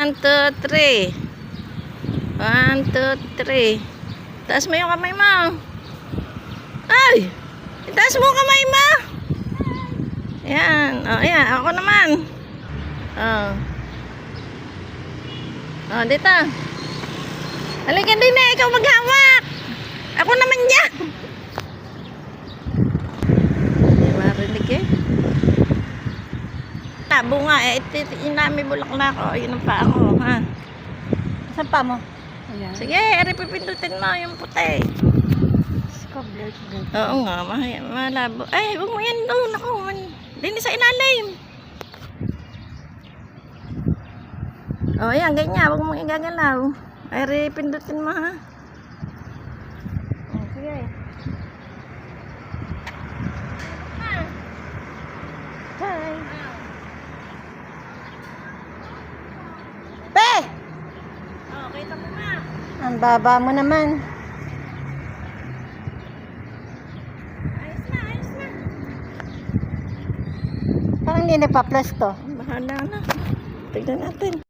1, 2, 3. 1, 2, 3. Taas mo yung kamay mo. Ay! Taas mo kamay mo. Ayan. O, ayan. Ako naman. Dito. Halika din eh. Ikaw maghawak. Ako naman dyan. Hindi marinig eh. Tabo nga eh. Inami bulaklak ko. Yun ang paa ko. Ha? Saan pa mo? Ayan. Sige, pipindutin mo yung puti. Oo nga, malabo. Ay, huwag mo yan doon. Ako, din sa ilalim. Ayan, ganyan. Huwag mo igagalaw. Ay, pindutin mo ha. Sige. Bye. Pe! Kita mo nga. Ang baba mo naman. Ayos na. Parang hindi nagpa-plus to. Bahala na. Tignan natin.